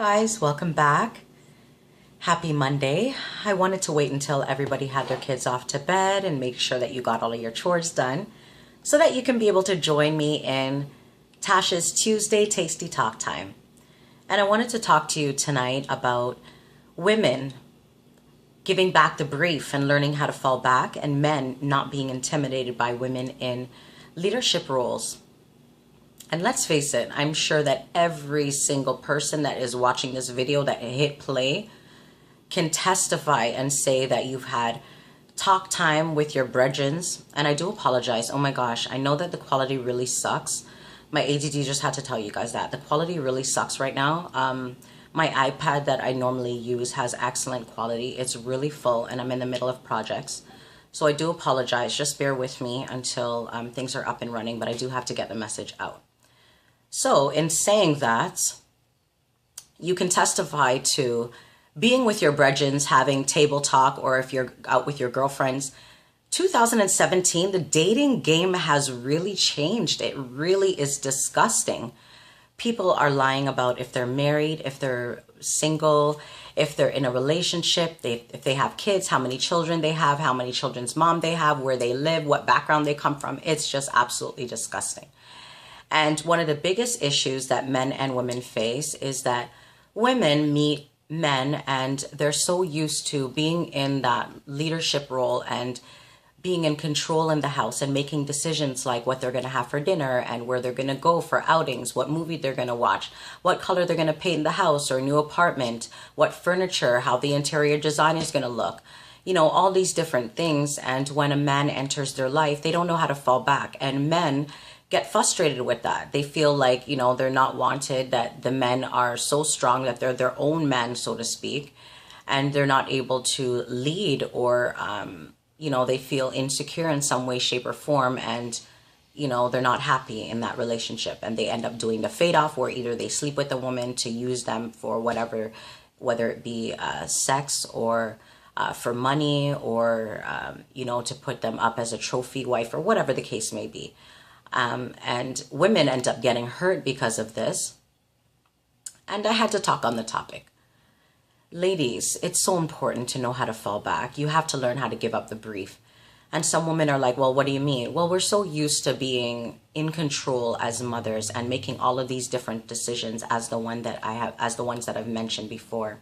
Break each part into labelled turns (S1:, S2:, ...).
S1: Guys, welcome back. Happy Monday. I wanted to wait until everybody had their kids off to bed and make sure that you got all of your chores done so that you can be able to join me in Tasha's Tuesday Tasty Talk Time. And I wanted to talk to you tonight about women giving back the brief and learning how to fall back, and men not being intimidated by women in leadership roles. And let's face it, I'm sure that every single person that is watching this video that hit play can testify and say that you've had talk time with your brethrens. And I do apologize. Oh my gosh, I know that the quality really sucks. My ADD just had to tell you guys that. The quality really sucks right now. My iPad that I normally use has excellent quality. It's really full and I'm in the middle of projects. So I do apologize. Just bear with me until things are up and running, but I do have to get the message out. So in saying that, you can testify to being with your brethrens, having table talk, or if you're out with your girlfriends. 2017, the dating game has really changed. It really is disgusting. People are lying about if they're married, if they're single, if they're in a relationship, if they have kids, how many children they have, how many children's mom they have, where they live, what background they come from. It's just absolutely disgusting. And one of the biggest issues that men and women face is that women meet men and they're so used to being in that leadership role and being in control in the house and making decisions like what they're going to have for dinner and where they're going to go for outings, what movie they're going to watch, what color they're going to paint the house or new apartment, what furniture, how the interior design is going to look. You know, all these different things. And when a man enters their life, they don't know how to fall back. And men get frustrated with that. They feel like, you know, they're not wanted, that the men are so strong that they're their own man, so to speak, and they're not able to lead, or, you know, they feel insecure in some way, shape, or form, and, you know, they're not happy in that relationship, and they end up doing the fade off, where either they sleep with the woman to use them for whatever, whether it be sex or for money, or, you know, to put them up as a trophy wife, or whatever the case may be. And women end up getting hurt because of this. And I had to talk on the topic. Ladies, it's so important to know how to fall back. You have to learn how to give up the brief. And some women are like, well, what do you mean? Well, we're so used to being in control as mothers and making all of these different decisions as the ones that I've mentioned before.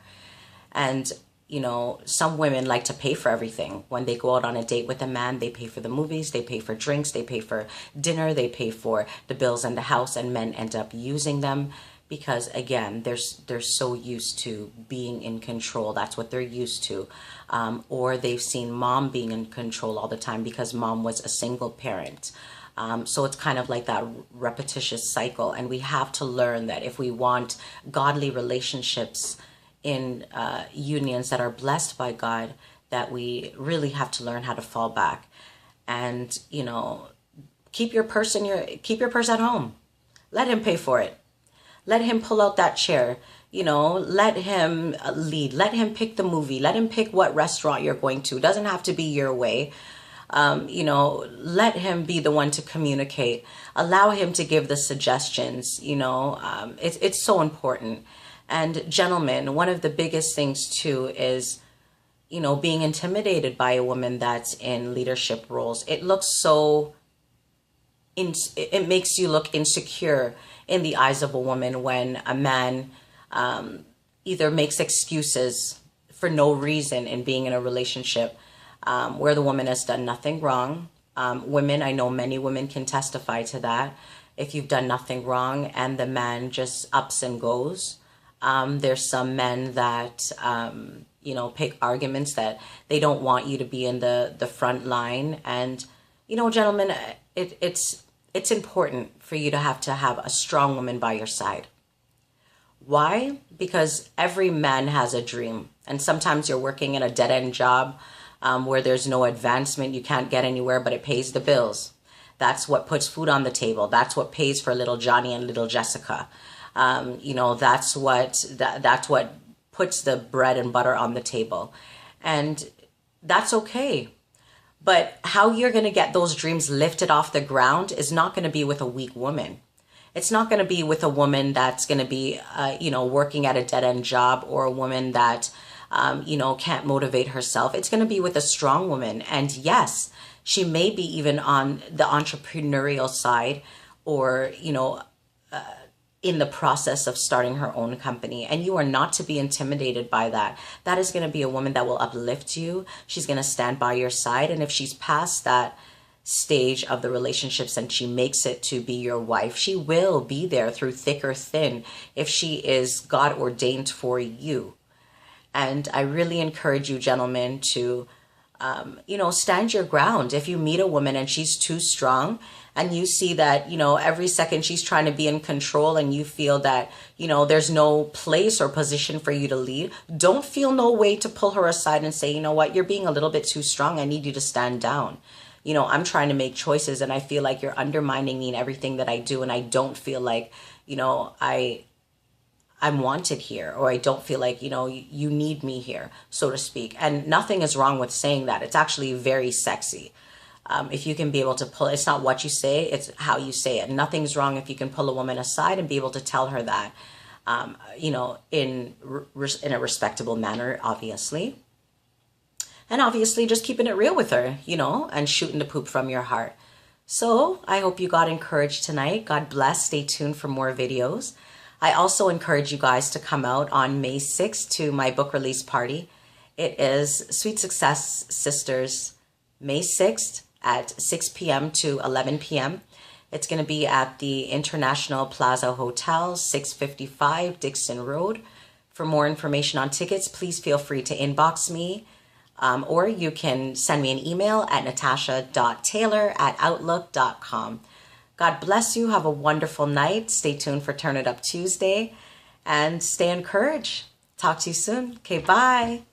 S1: And you know, some women like to pay for everything. When they go out on a date with a man, they pay for the movies, they pay for drinks, they pay for dinner, they pay for the bills in the house, and men end up using them because, again, they're so used to being in control. That's what they're used to. Or they've seen mom being in control all the time because mom was a single parent. So it's kind of like that repetitious cycle. And we have to learn that if we want godly relationships in unions that are blessed by God, that we really have to learn how to fall back and, you know, keep your purse at home. Let him pay for it. Let him pull out that chair. You know, let him lead. Let him pick the movie. Let him pick what restaurant you're going to. It doesn't have to be your way. You know, let him be the one to communicate. Allow him to give the suggestions. You know, it's so important. And gentlemen, one of the biggest things too is, you know, being intimidated by a woman that's in leadership roles. It looks so, it makes you look insecure in the eyes of a woman when a man either makes excuses for no reason in being in a relationship where the woman has done nothing wrong. Women, I know many women can testify to that. If you've done nothing wrong and the man just ups and goes. There's some men that, you know, pick arguments that they don't want you to be in the front line. And, you know, gentlemen, it's important for you to have a strong woman by your side. Why? Because every man has a dream. And sometimes you're working in a dead-end job where there's no advancement. You can't get anywhere, but it pays the bills. That's what puts food on the table. That's what pays for little Johnny and little Jessica. You know, that's what puts the bread and butter on the table. And that's okay. But how you're going to get those dreams lifted off the ground is not going to be with a weak woman. It's not going to be with a woman that's going to be, working at a dead end job, or a woman that, can't motivate herself. It's going to be with a strong woman. And yes, she may be even on the entrepreneurial side, or, in the process of starting her own company. And you are not to be intimidated by that. That is going to be a woman that will uplift you. She's going to stand by your side. And if she's past that stage of the relationships and she makes it to be your wife, she will be there through thick or thin if she is God ordained for you. And I really encourage you, gentlemen, to stand your ground. If you meet a woman and she's too strong, and you see that, every second she's trying to be in control, and you feel that, there's no place or position for you to lead, don't feel no way to pull her aside and say, you know what, you're being a little bit too strong. I need you to stand down. I'm trying to make choices, and I feel like you're undermining me in everything that I do. And I don't feel like, I'm wanted here, or I don't feel like, you need me here, so to speak. And nothing is wrong with saying that. It's actually very sexy. If you can be able to pull, it's not what you say, it's how you say it. Nothing's wrong if you can pull a woman aside and be able to tell her that, in a respectable manner, obviously. And obviously just keeping it real with her, and shooting the poop from your heart. So I hope you got encouraged tonight. God bless. Stay tuned for more videos. I also encourage you guys to come out on May 6th to my book release party. It is Sweet Success Sisters, May 6th at 6 p.m. to 11 p.m. It's going to be at the International Plaza Hotel, 655 Dixon Road. For more information on tickets, please feel free to inbox me, or you can send me an email at natasha.taylor@outlook.com. God bless you. Have a wonderful night. Stay tuned for Turn It Up Tuesday, and stay encouraged. Talk to you soon. Okay, bye.